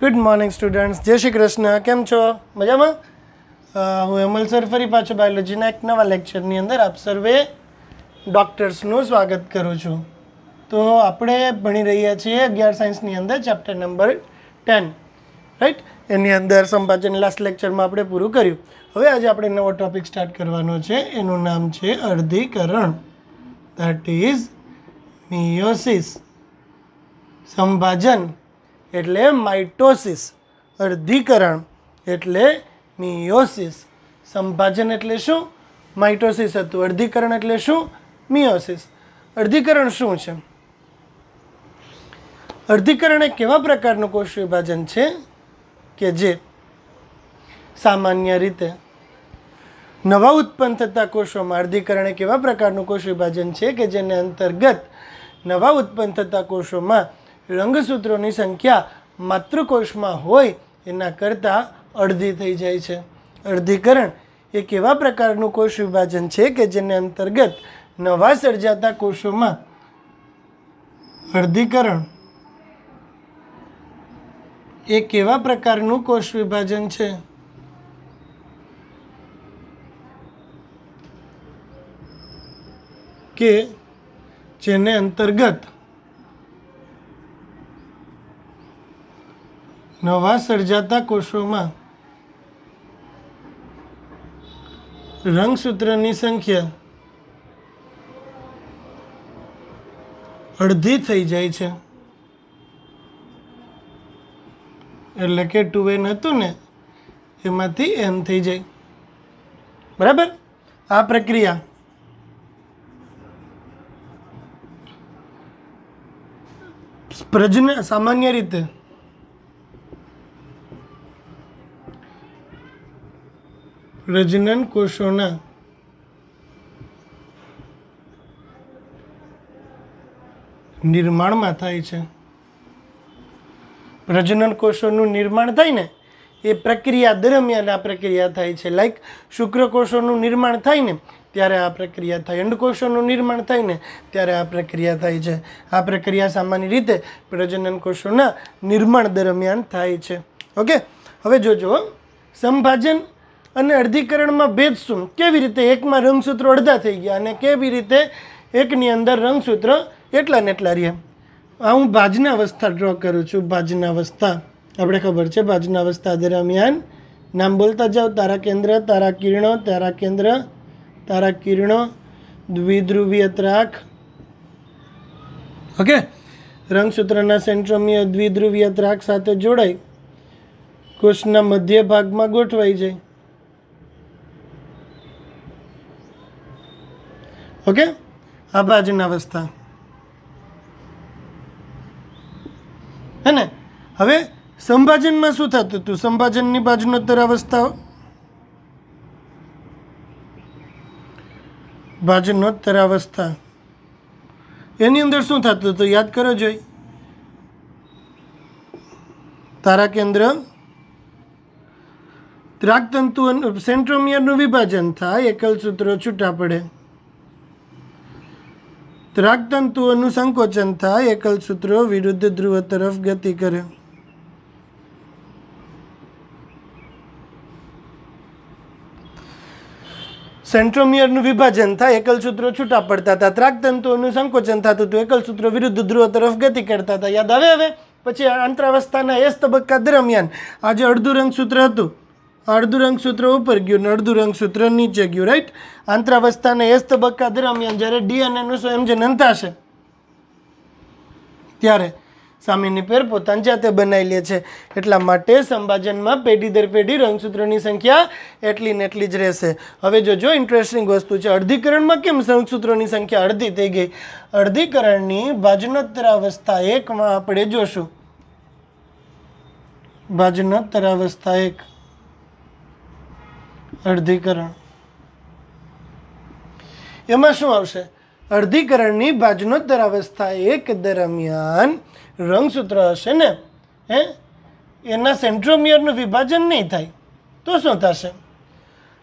Good morning students, जय श्री कृष्ण। केम छो? मजामां? હું હેમલ સર ફરી પાછો બાયોલોજીના એક નવા લેક્ચરની અંદર આપ સર્વે ડૉક્ટર્સનું સ્વાગત કરું છું। તો આપણે ભણી રહ્યા છીએ 11 સાયન્સની અંદર ચેપ્ટર નંબર 10, રાઈટ? એની અંદર સંપાચન લાસ્ટ લેક્ચરમાં આપણે પૂરું કર્યું। હવે આજે આપણે નવો ટોપિક સ્ટાર્ટ કરવાનો છે, એનું નામ છે અર્ધીકરણ, ધેટ ઇઝ મિયોસિસ। સંભાજન એટલે માઇટોસિસ, અર્ધીકરણ એટલે મિયોસિસ। સંભાજન એટલે શું? માઇટોસિસ હતું। અર્ધીકરણ એટલે શું? મિયોસિસ। અર્ધીકરણ શું છે? અર્ધીકરણ એક એવા પ્રકારનું કોષ વિભાજન છે કે જે સામાન્ય રીતે નવા ઉત્પન્ન થતા કોષોમાં, અર્ધીકરણ એક એવા પ્રકારનું કોષ વિભાજન છે કે જેને અંતર્ગત નવા ઉત્પન્ન થતા કોષોમાં રંગસૂત્રોની સંખ્યા માતૃકોષમાં હોય એના કરતાં અડધી થઈ જાય છે। અર્ધીકરણ એક એવા પ્રકારનું કોષ વિભાજન છે કે જેને અંતર્ગત નવા સર્જાતા કોષોમાં અર્ધીકરણ એક એવા પ્રકારનું કોષ વિભાજન છે કે જેને અંતર્ગત નવા સર્જાતા કોષોમાં રંગસૂત્રની સંખ્યા અડધી થઈ જાય છે। એટલે કે 2n હતું ને એમાંથી n થઈ જાય, બરાબર? આ પ્રક્રિયા પ્રજનન સામાન્ય રીતે પ્રજનન કોષોના નિર્માણમાં થાય છે। પ્રજનન કોષોનું નિર્માણ થાય ને એ પ્રક્રિયા દરમિયાન આ પ્રક્રિયા થાય છે। લાઈક શુક્રકોષોનું નિર્માણ થાય ને ત્યારે આ પ્રક્રિયા થાય, અંડકોષોનું નિર્માણ થાય ને ત્યારે આ પ્રક્રિયા થાય છે। આ પ્રક્રિયા સામાન્ય રીતે પ્રજનન કોષોના નિર્માણ દરમિયાન થાય છે। ઓકે, હવે જોજો, સંભાજન અને અર્ધીકરણમાં ભેદ શું? કેવી રીતે એકમાં રંગસૂત્રો અડધા થઈ ગયા અને કેવી રીતે એકની અંદર રંગસૂત્ર એટલા ને એટલા રહ્યા? આ હું ભાજનાવસ્થા ડ્રો કરું છું। ભાજનાવસ્થા આપણે ખબર છે, ભાજનાવસ્થા દરમિયાન નામ બોલતા જાઓ: તારા કેન્દ્ર, તારા કિરણો, તારા કેન્દ્ર, તારા કિરણો, દ્વિધ્રુવીય ત્રાક। ઓકે, રંગસૂત્રના સેન્ટ્રોમિયર દ્વિધ્રુવીય ત્રાક સાથે જોડાઈ કોષના મધ્ય ભાગમાં ગોઠવાઈ જાય। ઓકે, આ ભાજનાવસ્થા હે ને? હવે સંભાજનમાં શું થતું હતું? સંભાજનની ભાજનોત્તર અવસ્થાઓ, ભાજનોત્તર અવસ્થા, એની અંદર શું થતું હતું? યાદ કરો જોઈ, તારા કેન્દ્ર, ત્રાકતંતુ, સેન્ટ્રોમિયરનું વિભાજન થાય, એકલ સૂત્રો છૂટા પડે, ત્રાકતંતુઓનું સંકોચન થાય, એકલ સૂત્રો વિરુદ્ધ ધ્રુવ તરફ ગતિ કરે। સેન્ટ્રોમિયરનું વિભાજન થાય, એકલ સૂત્રો છૂટા પડતા હતા, ત્રાકતંતુઓનું સંકોચન થતું હતું, એકલ સૂત્રો વિરુદ્ધ ધ્રુવ તરફ ગતિ કરતા હતા। યાદ આવે? હવે પછી આંતરાવસ્થાના એસ તબક્કા દરમિયાન આ જે અડધું રંગસૂત્ર હતું, અડધું રંગસૂત્ર ઉપર ગયું ને અડધું રંગસૂત્ર નીચે ગયું, રાઈટ? આંતરાવસ્થાના એસ તબક્કા દરમિયાન જ્યારે ડીએનએનું સંયોજન થશે ત્યારે સામેની પેર પોતાની જાતે બનાવી લે છે। એટલા માટે સંભાજનમાં પેઢી દર પેઢી રંગસૂત્રોની સંખ્યા એટલી ને એટલી જ રહેશે। હવે જોજો, ઇન્ટરેસ્ટિંગ વસ્તુ છે, અર્ધીકરણમાં કેમ રંગસૂત્રોની સંખ્યા અડધી થઈ ગઈ? અર્ધીકરણની ભાજનોત્તર અવસ્થા 1માં આપણે જોશું, ભાજનોત્તર અવસ્થા 1, અર્ધીકરણ, એમાં શું આવશે? અર્ધીકરણની ભાજનોત્તર અવસ્થા 1 દરમિયાન રંગસૂત્ર હશે ને, હે, એના સેન્ટ્રોમિયરનું વિભાજન નહીં થાય તો શું થશે?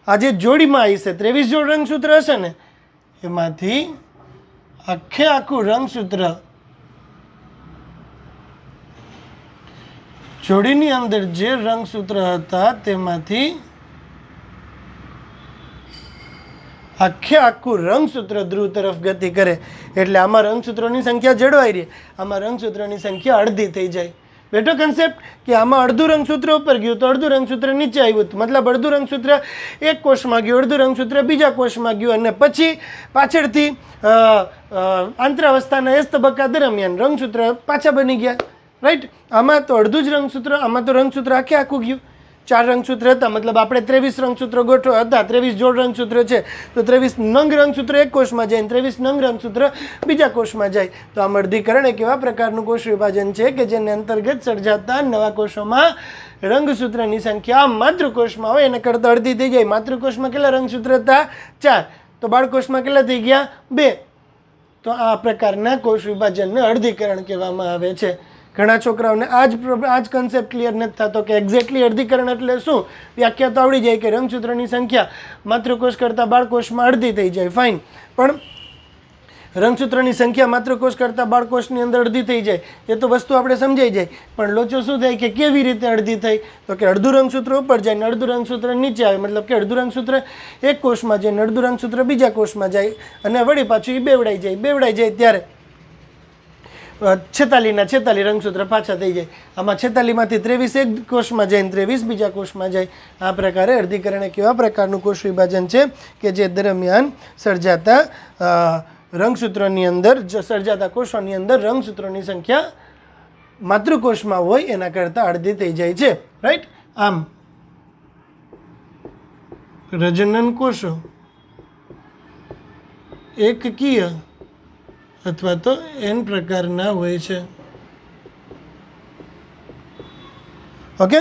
આ જે જોડીમાં આવી છે 23 જોડ રંગસૂત્ર હશે ને, એમાંથી આખે આખું રંગસૂત્ર જોડીની અંદર જે રંગસૂત્ર હતા તેમાંથી આખું રંગસૂત્ર ધ્રુવ તરફ ગતિ કરે એટલે આમાં રંગસૂત્રોની સંખ્યા જળવાઈ રહે, આમાં રંગસૂત્રોની સંખ્યા અડધી થઈ જાય. બેઠો કન્સેપ્ટ કે આમાં અડધું રંગસૂત્ર ઉપર ગયું તો અડધું રંગસૂત્ર નીચે આવ્યું, મતલબ અડધું રંગસૂત્ર એક કોષમાં ગયું, અડધું રંગસૂત્ર બીજા કોષમાં ગયું, અને પછી પાછળથી આંતરાવસ્થાના એસ તબક્કા દરમિયાન રંગસૂત્ર પાછા બની ગયા. રાઈટ, આમાં તો અડધું જ રંગસૂત્ર, આમાં તો રંગસૂત્ર આખું ગયું. 4 રંગસૂત્ર હતા, મતલબ આપણે 23 રંગસૂત્ર ગોઠવા હતા, 23 જોડ રંગસૂત્ર છે તો 23 નંગ રંગસૂત્ર એક કોષમાં જાય, 23 નંગ રંગસૂત્ર બીજા કોષમાં જાય. તો આ અર્ધીકરણ એક એવા પ્રકારનું કોષ વિભાજન છે કે જેને અંતર્ગત સર્જાતા નવા કોષોમાં રંગસૂત્રની સંખ્યા માતૃકોષમાં હોય એને કરતાં અડધી થઈ જાય. માતૃકોષમાં કેટલા રંગસૂત્ર હતા? 4. તો બાળકોષમાં કેટલા થઈ ગયા? 2. તો આ પ્રકારના કોષ વિભાજનને અર્ધીકરણ કહેવામાં આવે છે. ઘણા છોકરાઓને આ જ કન્સેપ્ટ ક્લિયર નથી થતો કે એક્ઝેક્ટલી અર્ધીકરણ એટલે શું. વ્યાખ્યા તો આવડી જાય કે રંગસૂત્રની સંખ્યા માતૃકોષ કરતાં બાળકોષમાં અડધી થઈ જાય, ફાઇન, પણ રંગસૂત્રની સંખ્યા માતૃકોષ કરતાં બાળકોષની અંદર અડધી થઈ જાય એ તો વસ્તુ આપણે સમજાઈ જાય, પણ લોચો શું થાય કે કેવી રીતે અડધી થઈ, તો કે અડધું રંગસૂત્ર ઉપર જાય ને અડધું રંગસૂત્ર નીચે આવે, મતલબ કે અડધું રંગસૂત્ર એક કોષમાં જાય ને અડધું રંગસૂત્ર બીજા કોષમાં જાય અને વળી પાછું એ બેવડાઈ જાય ત્યારે 46 રંગસૂત્ર પાછા થઈ જાય. આમાં 46માંથી 23 એક કોષમાં જાય ને 23 બીજા કોષમાં જાય. આ પ્રકારે અર્ધીકરણ એક એવા પ્રકારનું કોષ વિભાજન છે કે જે દરમિયાન સર્જાતા રંગસૂત્રોની અંદર સર્જાતા કોષોની અંદર રંગસૂત્રોની સંખ્યા માતૃકોષમાં હોય એના કરતાં અડધી થઈ જાય છે. રાઈટ, આમ પ્રજનન કોષો એકકીય અથવા તો n પ્રકારના હોય છે. ઓકે,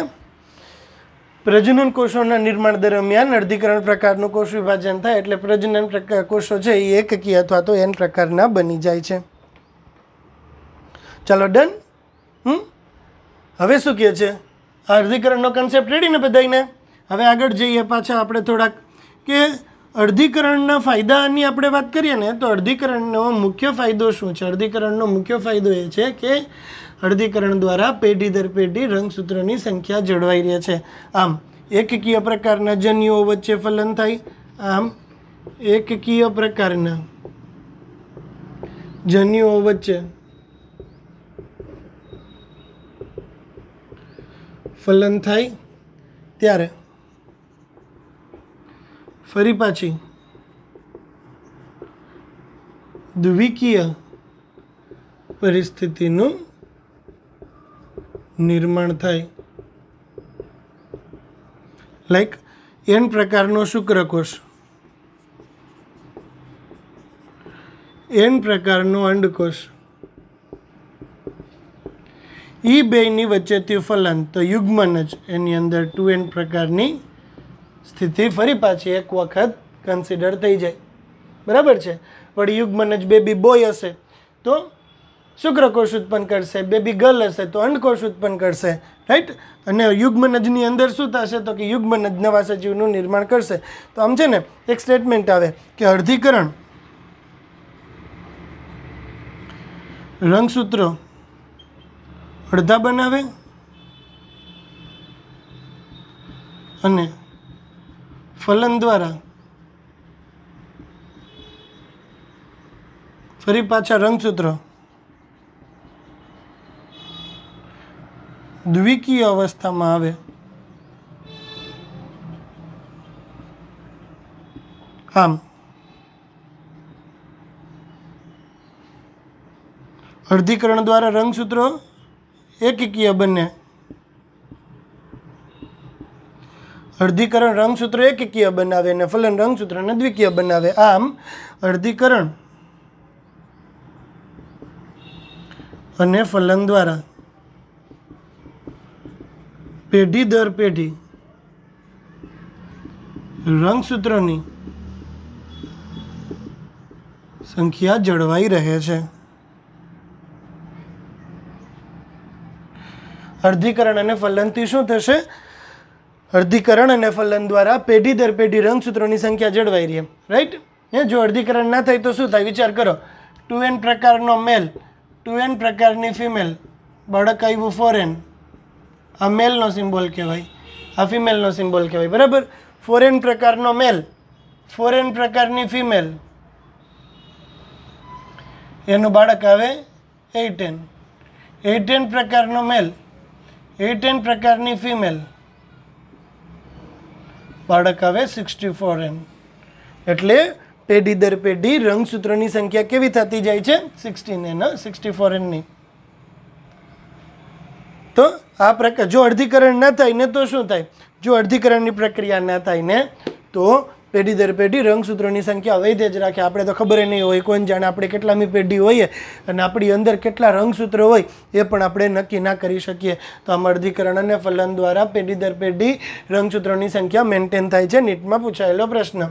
પ્રજનન કોષોના નિર્માણ દરમિયાન અર્ધીકરણ પ્રકારનું કોષ વિભાજન થાય એટલે પ્રજનન કોષો છે એ એકકીય અથવા તો n પ્રકારના બની જાય છે. ચાલો ડન. હવે શું કહે છે? અર્ધીકરણનો કન્સેપ્ટ રેડી ને બધાને? હવે આગળ જઈએ પાછા આપણે થોડાક કે અર્ધીકરણના ફાયદાની આપણે વાત કરીએ ને તો અર્ધીકરણનો મુખ્ય ફાયદો શું છે? અર્ધીકરણનો મુખ્ય ફાયદો એ છે કે અર્ધીકરણ દ્વારા પેઢી દર પેઢી રંગસૂત્રોની સંખ્યા જળવાઈ રહે છે. આમ એકકીય પ્રકારના જન્યુઓ વચ્ચે ફલન થાય, આમ એકકીય પ્રકારના જન્યુઓ વચ્ચે ફલન થાય ત્યારે ફરી પાછી દ્વિકીય પરિસ્થિતિનું નિર્માણ થાય. લાઈક n પ્રકારનો શુક્રકોષ, n પ્રકારનો અંડકોષ, એ બેયની વચ્ચેથી ફલન તો યુગ્મનજ એની અંદર 2n પ્રકારની સ્થિતિ ફરી પાછી એક વખત કન્સિડર થઈ જાય. બરાબર છે. વળી યુગ્મનજ બેબી બોય હશે તો શુક્રકોષ ઉત્પન્ન કરશે, બેબી ગર્લ હશે તો અંડકોષ ઉત્પન્ન કરશે. રાઈટ, અને યુગ્મનજની અંદર શું થશે તો કે યુગ્મનજ નવા સજીવનું નિર્માણ કરશે. તો આમ છે ને એક સ્ટેટમેન્ટ આવે કે અર્ધીકરણ રંગસૂત્રો અડધા બનાવે અને ફલન દ્વારા ફરી પાછા રંગસૂત્રો દ્વિકીય અવસ્થામાં આવે. આમ અર્ધીકરણ દ્વારા રંગસૂત્રો એકકીય બને, અર્ધીકરણ રંગસૂત્ર એકકીય બનાવે અને ફલન રંગસૂત્રને દ્વિકીય બનાવે. આમ અર્ધીકરણ અને ફલન દ્વારા પેઢી દર પેઢી રંગસૂત્રોની સંખ્યા જળવાઈ રહે છે. અર્ધીકરણ અને ફલનથી શું થશે? અર્ધીકરણ અને ફલન દ્વારા પેઢી દર પેઢી રંગસૂત્રોની સંખ્યા જળવાઈ રહે. રાઈટ, જો અર્ધીકરણ ના થાય તો શું થાય? વિચાર કરો, 2n પ્રકારનો મેલ, 2n પ્રકારની ફિમેલ, બાળક આવ્યું 4n, આ મેલનો સિમ્બોલ કહેવાય, આ ફિમેલનો સિમ્બોલ કહેવાય, બરાબર. ફોરેન પ્રકારનો મેલ, ફોરેન પ્રકારની ફિમેલ, એનું બાળક આવે 8n. 8n પ્રકારનો મેલ, 8n પ્રકારની ફિમેલ, બાળક આવે 64n. એટલે પેઢી દર પેઢી રંગસૂત્રોની સંખ્યા કેવી થતી જાય છે? 16n, 64n ની. તો આ પ્રકાર જો અર્ધીકરણ ના થાય ને તો શું થાય? જો અર્ધીકરણની પ્રક્રિયા ના થાય ને તો પેઢી દર પેઢી રંગસૂત્રોની સંખ્યા વૈધે જ રાખે. આપણે તો ખબર નહીં હોય, કોણ જાણે આપણે કેટલામી પેઢી હોઈએ અને આપણી અંદર કેટલા રંગસૂત્રો હોય એ પણ આપણે નક્કી ના કરી શકીએ. તો આમ અર્ધીકરણ અને ફલન દ્વારા પેઢી દર પેઢી રંગસૂત્રોની સંખ્યા મેન્ટેન થાય છે. નીટમાં પૂછાયેલો પ્રશ્ન.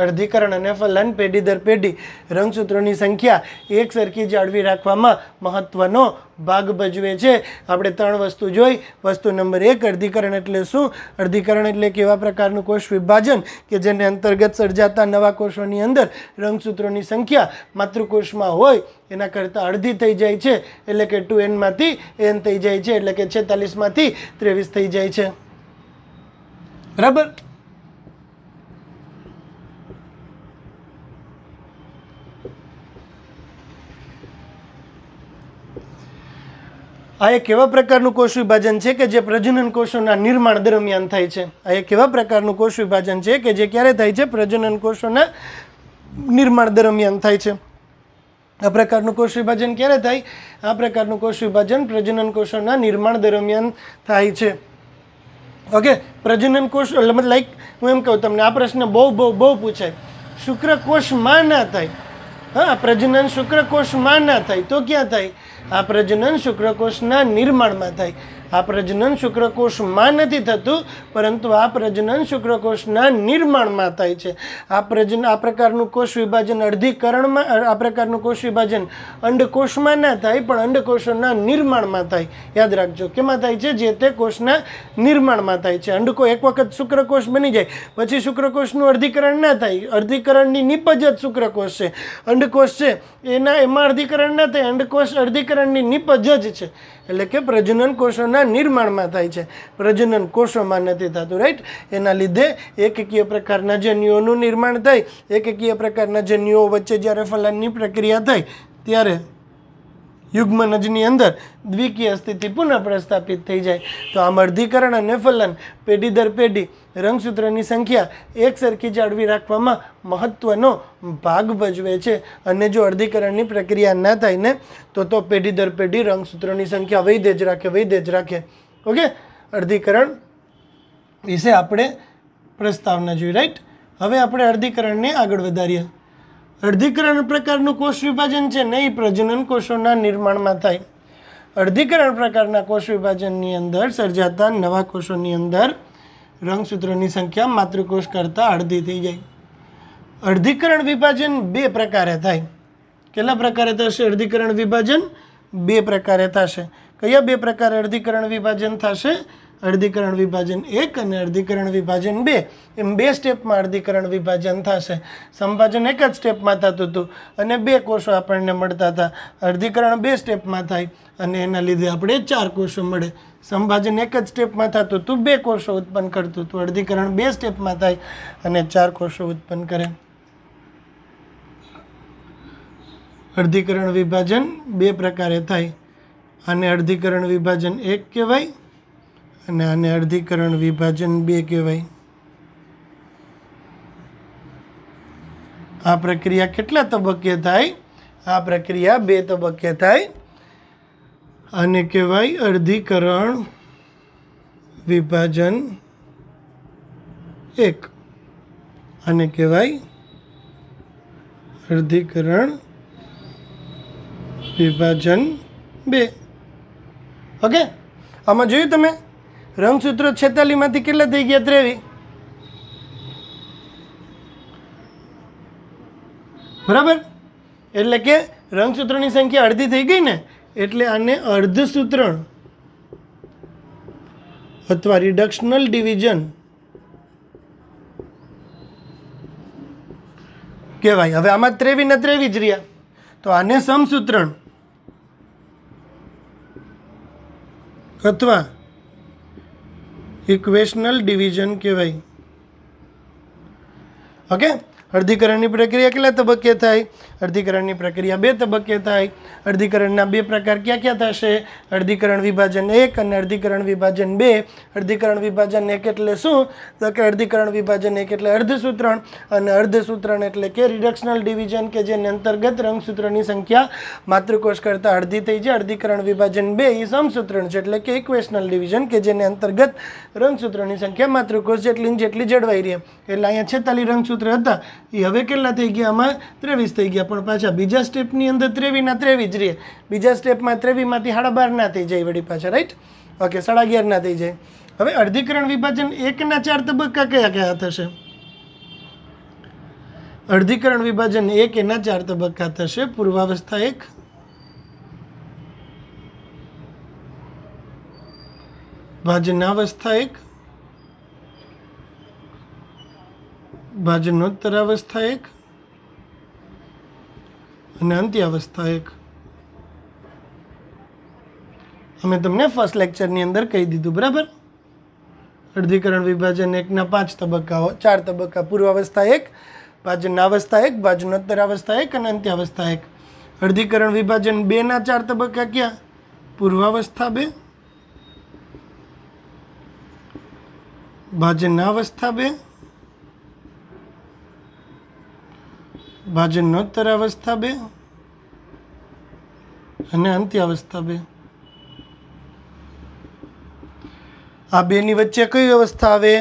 અર્ધીકરણ અને ફલન પેઢી દર પેઢી રંગસૂત્રોની સંખ્યા એક સરખી જાળવી રાખવામાં મહત્વનો ભાગ ભજવે છે. આપણે 3 વસ્તુ જોઈ. વસ્તુ નંબર 1, અર્ધીકરણ એટલે શું? અર્ધીકરણ એટલે કેવા પ્રકારનું કોષ વિભાજન કે જેને અંતર્ગત સર્જાતા નવા કોષોની અંદર રંગસૂત્રોની સંખ્યા માતૃકોષમાં હોય એના કરતાં અડધી થઈ જાય છે, એટલે કે 2n માંથી n થઈ જાય છે, એટલે કે 46 માંથી 23 થઈ જાય છે, બરાબર. આ એક એવા પ્રકારનું કોષ વિભાજન છે કે જે પ્રજનન કોષોના નિર્માણ દરમિયાન થાય છે. આ એક એવા પ્રકારનું કોષ વિભાજન છે કે જે ક્યારે થાય છે? પ્રજનન કોષોના નિર્માણ દરમિયાન થાય છે. આ પ્રકારનું કોષ વિભાજન ક્યારે થાય? આ પ્રકારનું કોષ વિભાજન પ્રજનન કોષોના નિર્માણ દરમિયાન થાય છે. ઓકે, પ્રજનન કોષ એટલે લાઈક હું એમ કહું તમને, આ પ્રશ્ન બહુ પૂછાય. શુક્રકોષમાં ના થાય. હા, પ્રજનન શુક્રકોષમાં ના થાય તો ક્યાં થાય? આ પ્રજનન શુક્રકોષના નિર્માણમાં થાય. આ પ્રજનન શુક્રકોષમાં નથી થતું, પરંતુ આ પ્રજનન શુક્રકોષના નિર્માણમાં થાય છે. આ પ્રકારનું કોષ વિભાજન અર્ધીકરણમાં, આ પ્રકારનું કોષ વિભાજન અંડકોષમાં ના થાય પણ અંડકોષોના નિર્માણમાં થાય. યાદ રાખજો, કેમાં થાય છે? જે તે કોષના નિર્માણમાં થાય છે. એક વખત શુક્રકોષ બની જાય પછી શુક્રકોષનું અર્ધીકરણ ના થાય. અર્ધીકરણની નીપજ જ શુક્રકોષ છે. અંડકોષ છે એમાં અર્ધીકરણ ના થાય. અંડકોષ અર્ધીકરણની નીપજ જ છે. એટલે કે પ્રજનન કોષોના નિર્માણમાં થાય છે, પ્રજનન કોષોમાં નથી થતું, રાઈટ. એના લીધે એકકીય પ્રકારના જન્યુઓનું નિર્માણ થાય. એકકીય પ્રકારના જન્યુઓ વચ્ચે જ્યારે ફલનની પ્રક્રિયા થાય ત્યારે યુગ્મનજની અંદર દ્વિકીય સ્થિતિ પુનઃ પ્રસ્થાપિત થઈ જાય. તો આમ અર્ધીકરણ અને ફલન પેઢી દર પેઢી રંગસૂત્રોની સંખ્યા એક સરખી જાળવી રાખવામાં મહત્વનો ભાગ ભજવે છે. અને જો અર્ધીકરણની પ્રક્રિયા ના થાય ને તો પેઢી દર પેઢી રંગસૂત્રોની સંખ્યા વૈધે જ રાખે. ઓકે, અર્ધીકરણ વિશે આપણે પ્રસ્તાવના જોઈ, રાઈટ. હવે આપણે અર્ધીકરણને આગળ વધારીએ. અર્ધીકરણ પ્રકારનું કોષ વિભાજન છે ને એ પ્રજનન કોષોના નિર્માણમાં થાય. અર્ધીકરણ પ્રકારના કોષ વિભાજનની અંદર સર્જાતા નવા કોષોની અંદર રંગસૂત્રોની સંખ્યા માતૃકોષ કરતાં અડધી થઈ જાય. અર્ધીકરણ વિભાજન 2 પ્રકારે થાય. કેટલા પ્રકારે થશે અર્ધીકરણ વિભાજન? 2 પ્રકારે થશે. કયા 2 પ્રકારે અર્ધીકરણ વિભાજન થશે? અર્ધીકરણ વિભાજન 1 અને અર્ધીકરણ વિભાજન 2. એમ 2 સ્ટેપમાં અર્ધીકરણ વિભાજન થશે. સંભાજન એક જ સ્ટેપમાં થતું હતું અને 2 કોષો આપણને મળતા હતા. અર્ધીકરણ 2 સ્ટેપમાં થાય અને એના લીધે આપણે 4 કોષો મળે. સંભાજન એક જ સ્ટેપમાં થતું હતું, 2 કોષો ઉત્પન્ન કરતું હતું. અર્ધીકરણ 2 સ્ટેપમાં થાય અને 4 કોષો ઉત્પન્ન કરે. અર્ધીકરણ વિભાજન 2 પ્રકારે થાય. આને અર્ધીકરણ વિભાજન 1 કહેવાય અને આને અર્ધીકરણ વિભાજન 2 કહેવાય. આ પ્રક્રિયા કેટલા તબક્કે થાય? આ પ્રક્રિયા 2 તબક્કે થાય. આને કહેવાય અર્ધીકરણ વિભાજન 1. આને કહેવાય અર્ધીકરણ વિભાજન 2. ઓકે, આમાં જોયું તમે રંગસૂત્રો 46 માંથી કેટલા થઈ ગયા? 23. બરાબર. એટલે કે રંગસૂત્રોની સંખ્યા અડધી થઈ ગઈ ને, એટલે આને અર્ધસૂત્રણ અથવા રિડક્શનલ ડિવિઝન કહેવાય. હવે આમાં 23 ને 23 જ રહ્યા, તો આને સમસૂત્રણ અથવા ઇક્વેશનલ ડિવિઝન કહેવાય. ઓકે, અર્ધીકરણની પ્રક્રિયા કેટલા તબક્કે થાય? અર્ધીકરણની પ્રક્રિયા 2 તબક્કે થાય. અર્ધીકરણના 2 પ્રકાર ક્યાં ક્યાં થશે? અર્ધીકરણ વિભાજન 1 અને અર્ધીકરણ વિભાજન 2. અર્ધીકરણ વિભાજન 1 એટલે શું? તો કે અર્ધીકરણ વિભાજન 1 એટલે અર્ધસૂત્રણ, અને અર્ધસૂત્રણ એટલે કે રિડક્શનલ ડિવિઝન, કે જેની અંતર્ગત રંગસૂત્રોની સંખ્યા માતૃકોષ કરતાં અડધી થઈ જાય. અર્ધીકરણ વિભાજન 2 એ સમસૂત્રણ છે, એટલે કે ઇક્વેશનલ ડિવિઝન, કે જેની અંતર્ગત રંગસૂત્રોની સંખ્યા માતૃકોષ જેટલી જળવાઈ રહે. એટલે અહીંયા 46 રંગસૂત્ર હતા, એ હવે કેટલા થઈ ગયા? આમાં 23 થઈ ગયા. પણ પાછા બીજા સ્ટેપની અંદર 23 ના 23 જ રહે. બીજા સ્ટેપમાં 23 માંથી 12.5 ના થઈ જાય વળી પાછા, રાઈટ? ઓકે, 11.5 ના થઈ જાય. હવે અર્ધીકરણ વિભાજન 1 ના 4 તબક્કા કયા કયા થશે? અર્ધીકરણ વિભાજન 1 એના 4 તબક્કા થશે. પૂર્વાવસ્થા 1, ભાજનાવસ્થા 1, ભાજનોત્તરાવસ્થા 1 અને અંત્યાવસ્થા 1. અમે તમને ફર્સ્ટ લેક્ચરની અંદર કહી દીધું, બરાબર? અર્ધીકરણ વિભાજન 1 ના 5 તબક્કાઓ, 4 તબક્કા: પૂર્વાવસ્થા 1, ભાજનાવસ્થા 1, ભાજનોત્તરાવસ્થા 1 અને અંત્યાવસ્થા 1. અર્ધીકરણ વિભાજન 2 ના 4 તબક્કા ક્યાં? પૂર્વાવસ્થા 2, ભાજનાવસ્થા 2, ભાજનોત્તરાવસ્થા 2 અને અંત્યાવસ્થા 2. આ બેની વચ્ચે કઈ અવસ્થા આવે?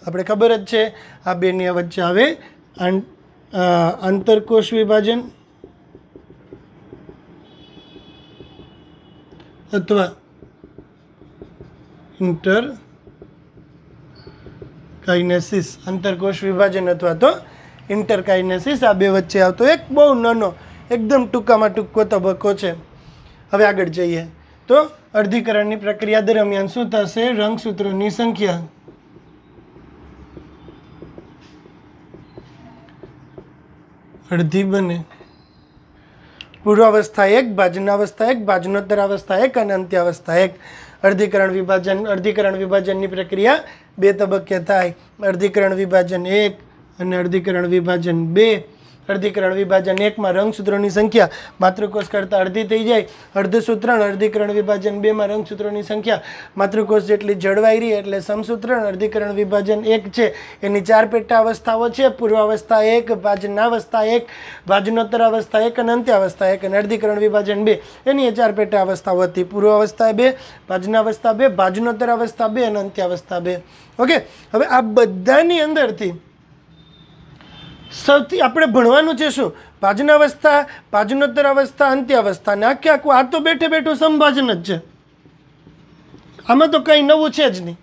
આપણે ખબર જ છે, આ બેની વચ્ચે આવે આંતરકોષ વિભાજન અથવા ઇન્ટરકાઇનેસિસ. આંતરકોષ વિભાજન અથવા તો ઇન્ટરકાઇનેસિસ, આ બે વચ્ચે આવતો એક બહુ નાનો, એકદમ ટૂંકામાં ટૂંકો તબક્કો છે. હવે આગળ જઈએ તો અર્ધીકરણની પ્રક્રિયા દરમિયાન શું થશે? રંગસૂત્રોની સંખ્યા અડધી બને. પૂર્વાવસ્થા 1, ભાજનાવસ્થા 1, ભાજનોત્તરાવસ્થા 1 અને અંત્યાવસ્થા 1. અર્ધીકરણ વિભાજનની પ્રક્રિયા 2 તબક્કે થાય. અર્ધીકરણ વિભાજન 1 અને અર્ધીકરણ વિભાજન 2. અર્ધીકરણ વિભાજન 1 માં રંગસૂત્રોની સંખ્યા માતૃકોષ કરતાં અડધી થઈ જાય. અર્ધસૂત્રણ. અર્ધીકરણ વિભાજન 2 માં રંગસૂત્રોની સંખ્યા માતૃકોષ જેટલી જળવાઈ રહી એટલે સમસૂત્રણ. અર્ધીકરણ વિભાજન 1 છે એની 4 પેટા અવસ્થાઓ છે: પૂર્વાવસ્થા 1, ભાજનાવસ્થા 1, ભાજનોત્તરાવસ્થા 1 અને અંત્યાવસ્થા 1. અને અર્ધીકરણ વિભાજન 2 એની 4 પેટા અવસ્થાઓ હતી: પૂર્વાવસ્થા 2, ભાજનાવસ્થા 2, ભાજનોત્તરાવસ્થા 2 અને અંત્યાવસ્થા 2. ઓકે, હવે આ બધાની અંદરથી સૌથી આપણે ભણવાનું છે શું? ભાજનાવસ્થા, ભાજનોત્તરાવસ્થા, અંત્યાવસ્થા. ને આખે આખું આ તો બેઠે બેઠું સંભાજન જ છે. આમાં તો કંઈ નવું છે જ નહીં.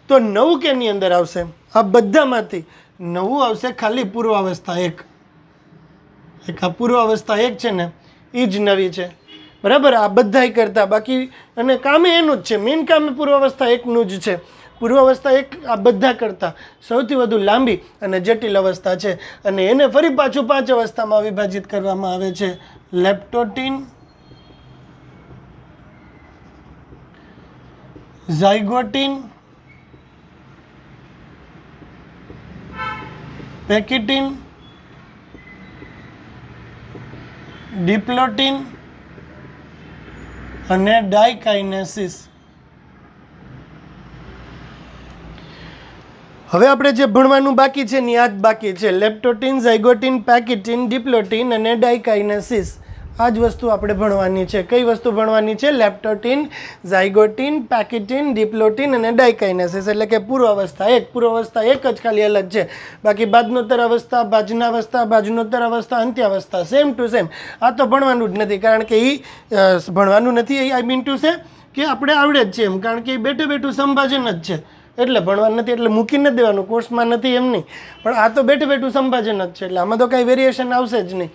તો નવું કેની અંદર આવશે? આ બધામાંથી નવું આવશે ખાલી પૂર્વાવસ્થા 1. આ પૂર્વાવસ્થા 1 છે ને, એ જ નવી છે, બરાબર? આ બધાય કરતા બાકી, અને કામે એનું જ છે, મેઇન કામ પૂર્વાવસ્થા 1નું જ છે. પૂર્વાવસ્થા 1 આ બધા કરતાં સૌથી વધુ લાંબી અને જટિલ અવસ્થા છે, અને એને ફરી પાછું 5 અવસ્થામાં વિભાજિત કરવામાં આવે છે: લેપ્ટોટીન, ઝાયગોટીન, પેકિટીન, ડિપ્લોટીન અને ડાયકાઇનેસિસ. હવે આપણે જે ભણવાનું બાકી છે ને આ જ બાકી છે: લેપ્ટોટીન, ઝાયગોટીન, પેકિટીન, ડિપ્લોટીન અને ડાયકાઇનેસિસ. આ જ વસ્તુ આપણે ભણવાની છે. કઈ વસ્તુ ભણવાની છે? લેપ્ટોટીન, ઝાયગોટીન, પેકિટીન, ડિપ્લોટીન અને ડાયકાઇનેસિસ. એટલે કે પૂર્વાવસ્થા 1. પૂર્વાવસ્થા 1 જ ખાલી અલગ છે, બાકી ભાજનોત્તરાવસ્થા, ભાજનાવસ્થા, ભાજનોત્તરાવસ્થા, અંત્યાવસ્થા સેમ ટુ સેમ. આ તો ભણવાનું જ નથી, કારણ કે એ ભણવાનું નથી. આઈ મીન ટુ સે કે આપણે આવડે જ છે એમ, કારણ કે એ બેઠું બેઠું સંભાજન જ છે, એટલે ભણવાનું નથી, એટલે મૂકીને દેવાનું, કોર્સમાં નથી એમ નહીં. પણ આ તો બેઠું બેઠું સંભાજન જ છે, એટલે આમાં તો કાંઈ વેરિએશન આવશે જ નહીં,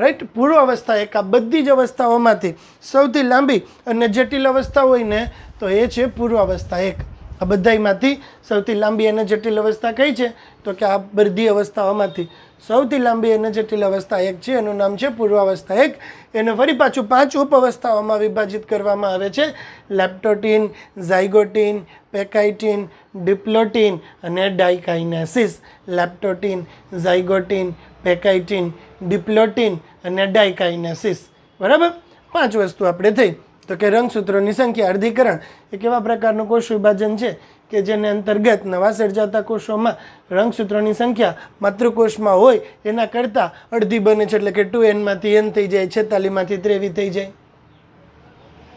રાઈટ? પૂર્વાવસ્થા 1 આ બધી જ અવસ્થાઓમાંથી સૌથી લાંબી અને જટિલ અવસ્થા હોય ને તો એ છે પૂર્વાવસ્થા 1. આ બધાયમાંથી સૌથી લાંબી અને જટિલ અવસ્થા કઈ છે? તો કે આ બધી અવસ્થાઓમાંથી સૌથી લાંબી અને જટિલ અવસ્થા એક છે, એનું નામ છે પૂર્વાવસ્થા એક. એને ફરી પાછું 5 ઉપઅવસ્થાઓમાં વિભાજિત કરવામાં આવે છે: લેપ્ટોટીન, ઝાયગોટીન, પેકાઇટીન, ડિપ્લોટીન અને ડાયકાઇનેસિસ. લેપ્ટોટીન, ઝાયગોટીન, પેકાઇટીન, ડિપ્લોટીન અને ડાયકાઇનેસિસ. બરાબર, 5 વસ્તુ આપણે થઈ. તો કે રંગસૂત્રોની સંખ્યા. અર્ધીકરણ એ કેવા પ્રકારનું કોષ વિભાજન છે કે જેને અંતર્ગત નવા સર્જાતા કોષોમાં રંગસૂત્રોની સંખ્યા માતૃકોષમાં હોય એના કરતાં અડધી બને છે, એટલે કે 2n માંથી n થઈ જાય, 46 માંથી 23 થઈ જાય.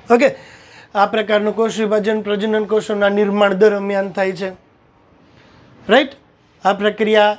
ઓકે, આ પ્રકારનું કોષ વિભાજન પ્રજનન કોષોના નિર્માણ દરમિયાન થાય છે. રાઈટ, આ પ્રક્રિયા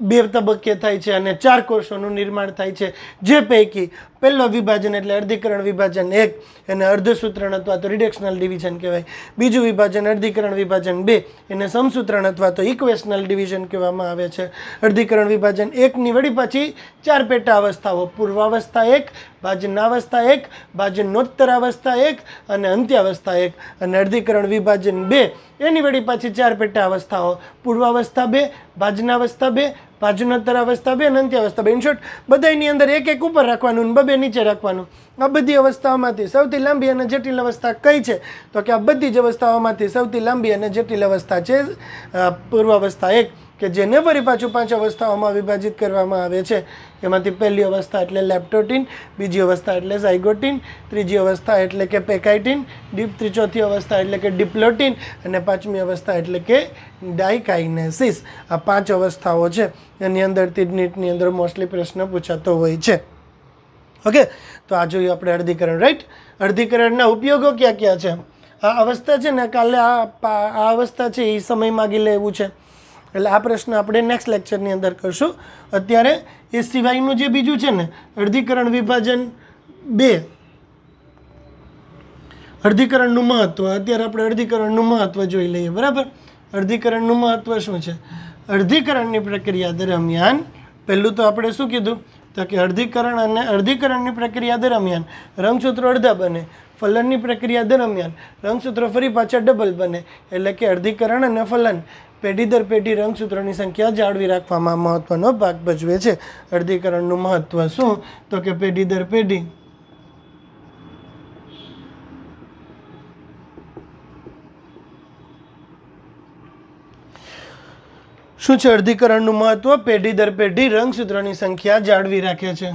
2 તબક્કે થાય છે અને 4 કોષોનું નિર્માણ થાય છે, જે પૈકી પહેલો વિભાજન એટલે અર્ધીકરણ વિભાજન 1, એને અર્ધસૂત્રણ અથવા તો રિડક્શનલ ડિવિઝન કહેવાય. બીજું વિભાજન અર્ધીકરણ વિભાજન 2, એને સમસૂત્રણ અથવા તો ઇક્વેશનલ ડિવિઝન કહેવામાં આવે છે. અર્ધીકરણ વિભાજન 1 ની વળી પાછી 4 પેટા અવસ્થાઓ: પૂર્વાવસ્થા 1, ભાજનાવસ્થા 1, ભાજનોત્તરાવસ્થા 1 અને અંત્યાવસ્થા 1. અને અર્ધીકરણ વિભાજન 2 એની વળી પાછી 4 પેટા અવસ્થાઓ: પૂર્વાવસ્થા 2, ભાજનાવસ્થા 2, ભાજનોત્તરાવસ્થા 2 અને અંત્યાવસ્થા 2. ઇન શોર્ટ, બધાની અંદર એક એક ઉપર રાખવાનું અને 2 નીચે રાખવાનું. આ બધી અવસ્થાઓમાંથી સૌથી લાંબી અને જટિલ અવસ્થા કઈ છે? તો કે આ બધી જ અવસ્થાઓમાંથી સૌથી લાંબી અને જટિલ અવસ્થા છે પૂર્વાવસ્થા 1, કે જેને ફરી પાછું 5 અવસ્થાઓમાં વિભાજિત કરવામાં આવે છે. એમાંથી પહેલી અવસ્થા એટલે લેપ્ટોટીન, બીજી અવસ્થા એટલે ઝાયગોટીન, ત્રીજી અવસ્થા એટલે કે પેકાઇટીન, ચોથી અવસ્થા એટલે કે ડિપ્લોટીન અને 5મી અવસ્થા એટલે કે ડાયકાઇનેસિસ. આ 5 અવસ્થાઓ છે, એની અંદરથી નીટની અંદર મોસ્ટલી પ્રશ્ન પૂછાતો હોય છે. ઓકે, તો આ જોયું આપણે અર્ધીકરણ. રાઈટ, અર્ધીકરણના ઉપયોગો ક્યાં ક્યાં છે? આ અવસ્થા છે ને, કાલે આ અવસ્થા છે એ સમય માગી લે એવું છે, એટલે આ પ્રશ્ન આપણે નેક્સ્ટ લેક્ચરની અંદર કરશું. અત્યારે એ સિવાયનું જે બીજું છે ને, અર્ધીકરણ વિભાજન 2, અર્ધીકરણનું મહત્વ. અત્યારે આપણે અર્ધીકરણનું મહત્વ જોઈ લઈએ. બરાબર, અર્ધીકરણનું મહત્વ શું છે? અર્ધીકરણની પ્રક્રિયા દરમિયાન પહેલું તો આપણે શું કીધું? તો કે અર્ધીકરણની પ્રક્રિયા દરમિયાન રંગસૂત્રો અડધા બને. ફલનની પ્રક્રિયા દરમિયાન રંગસૂત્રો ફરી પાછા ડબલ બને. એટલે કે અર્ધીકરણ અને ફલન પેઢી દર પેઢી રંગસૂત્રોની સંખ્યા જાળવી રાખવામાં મહત્વનો ભાગ ભજવે છે. અર્ધીકરણનું મહત્વ શું? તો કે પેઢી દર પેઢી શું છે? અર્ધીકરણનું મહત્વ પેઢી દર પેઢી રંગસૂત્રોની સંખ્યા જાળવી રાખે છે.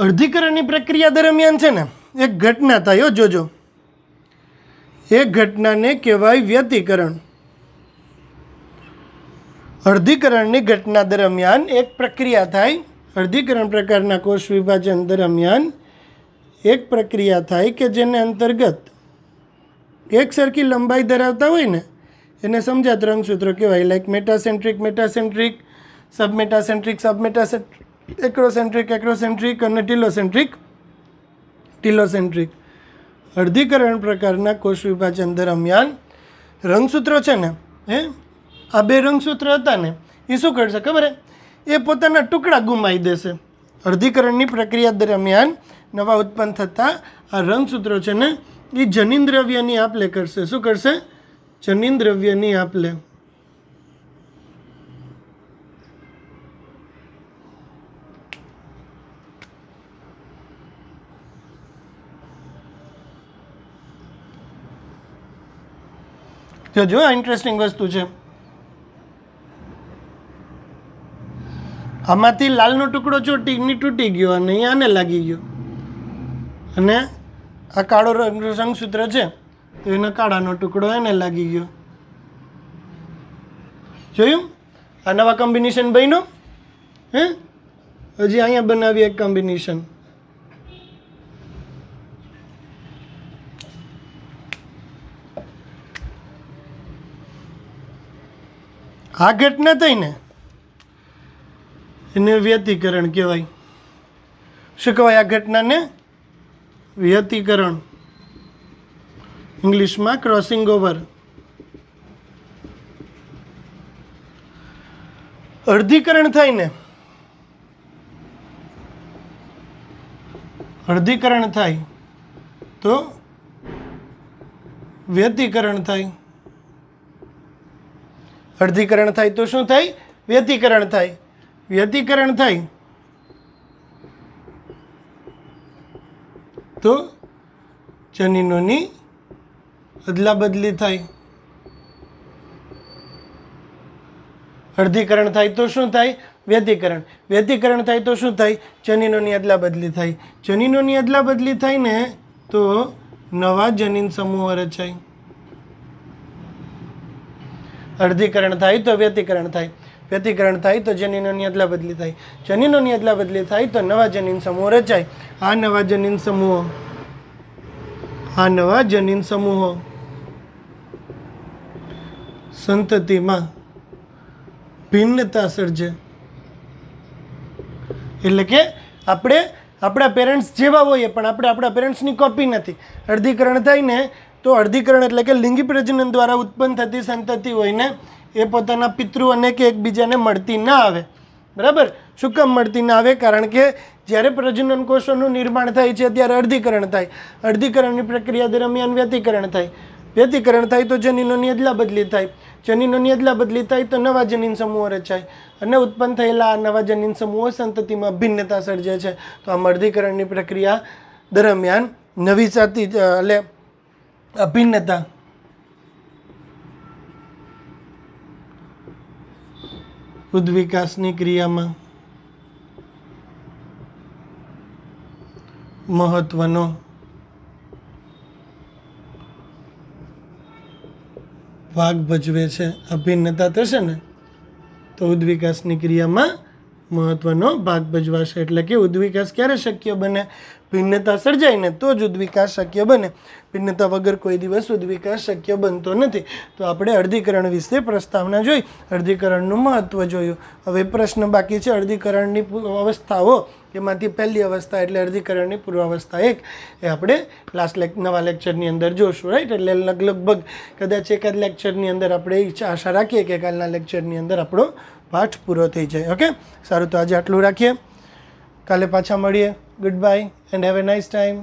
અર્ધીકરણની પ્રક્રિયા દરમિયાન છે ને એક ઘટના થાય, જોજો. એ ઘટનાને કહેવાય વ્યતિકરણ. અર્ધીકરણની ઘટના દરમિયાન એક પ્રક્રિયા થાય. અર્ધીકરણ પ્રકારના કોષ વિભાજન દરમિયાન એક પ્રક્રિયા થાય કે જેને અંતર્ગત એક સરખી લંબાઈ ધરાવતા હોય ને એને સમજાત રંગસૂત્રો કહેવાય. લાઈક મેટાસેન્ટ્રિક, સબમેટાસેન્ટ્રિક, એક્રોસેન્ટ્રિક અને ટીલોસેન્ટ્રિક. અર્ધીકરણ પ્રકારના કોષ વિભાજન દરમિયાન રંગસૂત્રો છે ને, આ 2 રંગસૂત્ર હતા ને, એ શું કરશે ખબર હે? એ પોતાના ટુકડા ગુમાવી દેશે. અર્ધીકરણની પ્રક્રિયા દરમિયાન નવા ઉત્પન્ન થતા આ રંગસૂત્રો છે ને, એ જનીન દ્રવ્યની આપ-લે કરશે. શું કરશે? જનીન દ્રવ્યની આપ-લે. જો ઇન્ટરેસ્ટિંગ વસ્તુ છે. આમાંથી લાલનો ટુકડો તૂટી ગયો અને અહીંયા આને લાગી ગયો, અને આ કાળો રંગસૂત્ર છે તો એનો કાળાનો ટુકડો એને લાગી ગયો. જોયું? આ નવા કોમ્બિનેશન બન્યો. હજી અહીંયા બનાવી એક કોમ્બિનેશન. આ ઘટના થઈ ને એને વ્યતિકરણ કહેવાય. શું કહેવાય આ ઘટનાને? વ્યતિકરણ. ઇંગ્લિશમાં ક્રોસિંગ ઓવર. અર્ધીકરણ થાય ને, અર્ધીકરણ થાય તો વ્યતિકરણ થાય. અર્ધીકરણ થાય તો શું થાય? વ્યતિકરણ થાય. વ્યતિકરણ થાય તો જનીનોની અદલા બદલી થાય. અર્ધીકરણ થાય તો શું થાય? વ્યતિકરણ. વ્યતિકરણ થાય તો શું થાય? જનીનોની અદલા બદલી થાય. જનીનોની અદલા બદલી થાય ને તો નવા જનીન સમૂહો રચાય. અર્ધીકરણ થાય તો વ્યતિકરણ થાય. વ્યતિકરણ થાય તો જનીનોની અદલા બદલી થાય. જનીનોની અદલા બદલી થાય તો નવા જનીન સમૂહો રચાય. આ નવા જનીન સમૂહો, આ નવા જનીન સમૂહો સંતતિમાં ભિન્નતા સર્જે. એટલે કે આપણે આપણા પેરેન્ટ્સ જેવા હોઈએ પણ આપણે આપણા પેરેન્ટ્સની કોપી નથી. અર્ધીકરણ થાય ને તો અર્ધીકરણ એટલે કે લિંગી પ્રજનન દ્વારા ઉત્પન્ન થતી સંતતિ હોય ને એ પોતાના પિતૃઓને કે એકબીજાને મળતી ના આવે. બરાબર? શું કામ મળતી ના આવે? કારણ કે જ્યારે પ્રજનન કોષોનું નિર્માણ થાય છે ત્યારે અર્ધીકરણ થાય. અર્ધીકરણની પ્રક્રિયા દરમિયાન વ્યતિકરણ થાય. વ્યતિકરણ થાય તો જનીનોની અદલા બદલી થાય. જનીનોની અદલા બદલી થાય તો નવા જનીન સમૂહો રચાય અને ઉત્પન્ન થયેલા આ નવા જનીન સમૂહો સંતતિમાં ભિન્નતા સર્જે છે. તો આમ અર્ધીકરણની પ્રક્રિયા દરમિયાન નવી જાતિ એટલે અભિન્નતા ઉદ્વિકાસની ક્રિયામાં મહત્વનો ભાગ ભજવે છે. અભિન્નતા થશે ને તો ઉદ્વિકાસની ક્રિયામાં મહત્વનો ભાગ ભજવાશે. એટલે કે ઉદ્વિકાસ ક્યારે શક્ય બને? ભિન્નતા સર્જાય ને તો જ ઉદ્વિકાસ શક્ય બને. ભિન્નતા વગર કોઈ દિવસ ઉદ્વિકાસ શક્ય બનતો નથી. તો આપણે અર્ધીકરણ વિશે પ્રસ્તાવના જોઈ, અર્ધીકરણનું મહત્વ જોયું. હવે પ્રશ્ન બાકી છે અર્ધીકરણની અવસ્થાઓ. એમાંથી પહેલી અવસ્થા એટલે અર્ધીકરણની પૂર્વાવસ્થા 1 એ આપણે નવા લેક્ચરની અંદર જોશું. રાઈટ? એટલે લગભગ કદાચ એકાદ લેક્ચરની અંદર આપણે આશા રાખીએ કે કાલના લેક્ચરની અંદર આપણો પાઠ પૂરો થઈ જાય. ઓકે, સારું. તો આજે આટલું રાખીએ, કાલે પાછા મળીએ. Good bye and have a nice time.